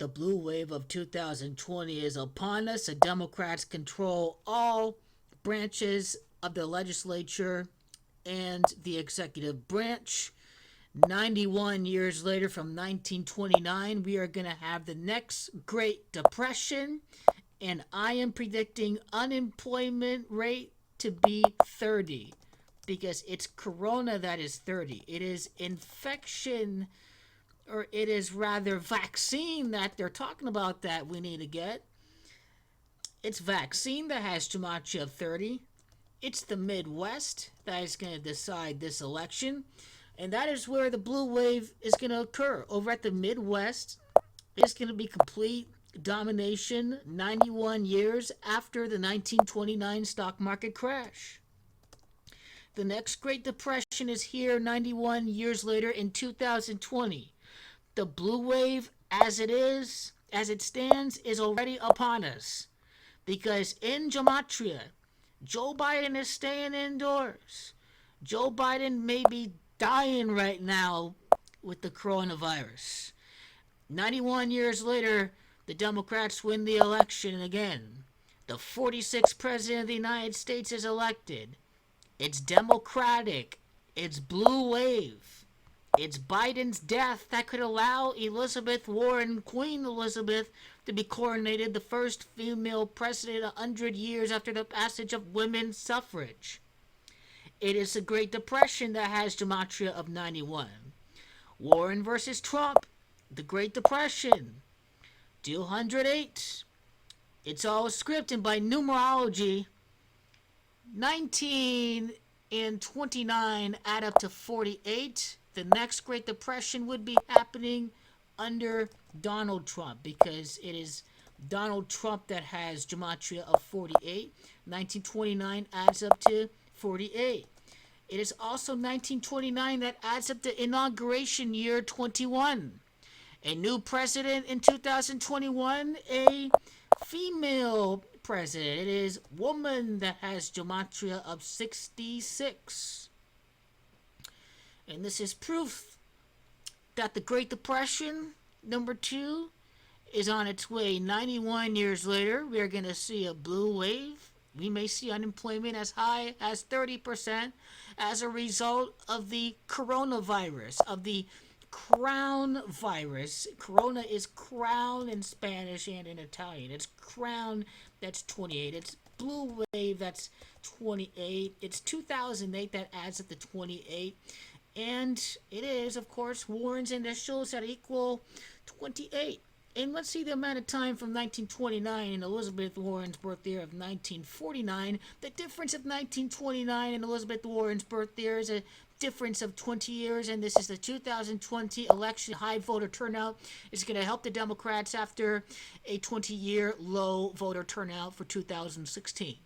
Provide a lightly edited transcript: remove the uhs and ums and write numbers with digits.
The blue wave of 2020 is upon us. The Democrats control all branches of the legislature and the executive branch. 91 years later, from 1929, we are going to have the next Great Depression, and I am predicting unemployment rate to be 30 because it's corona that is 30. It is infection, or it is rather vaccine that they're talking about that we need to get. It's vaccine that has gematria of 30. It's the Midwest that is going to decide this election. And that is where the blue wave is going to occur. Over at the Midwest, it's going to be complete domination 91 years after the 1929 stock market crash. The next Great Depression is here 91 years later in 2020. The blue wave, as it stands, is already upon us. Because in Gematria, Joe Biden is staying indoors. Joe Biden may be dying right now with the coronavirus. 91 years later, the Democrats win the election again. The 46th president of the United States is elected. It's Democratic. It's blue wave. It's Biden's death that could allow Elizabeth Warren, Queen Elizabeth, to be coronated the first female president 100 years after the passage of women's suffrage. It is the Great Depression that has gematria of 91. Warren versus Trump, the Great Depression, 208. It's all scripted by numerology. 19 and 29 add up to 48. The next Great Depression would be happening under Donald Trump because it is Donald Trump that has gematria of 48. 1929 adds up to 48. It is also 1929 that adds up to inauguration year 21. A new president in 2021, a female president. It is woman that has gematria of 66. And this is proof that the Great Depression, number 2, is on its way. 91 years later, we are going to see a blue wave. We may see unemployment as high as 30% as a result of the coronavirus, of the crown virus. Corona is crown in Spanish and in Italian. It's crown, that's 28. It's blue wave, that's 28. It's 2008 that adds up to 28. And it is, of course, Warren's initials that equal 28. And let's see the amount of time from 1929 and Elizabeth Warren's birth year of 1949. The difference of 1929 and Elizabeth Warren's birth year is a difference of 20 years, and this is the 2020 election. High voter turnout is going to help the Democrats after a 20-year low voter turnout for 2016.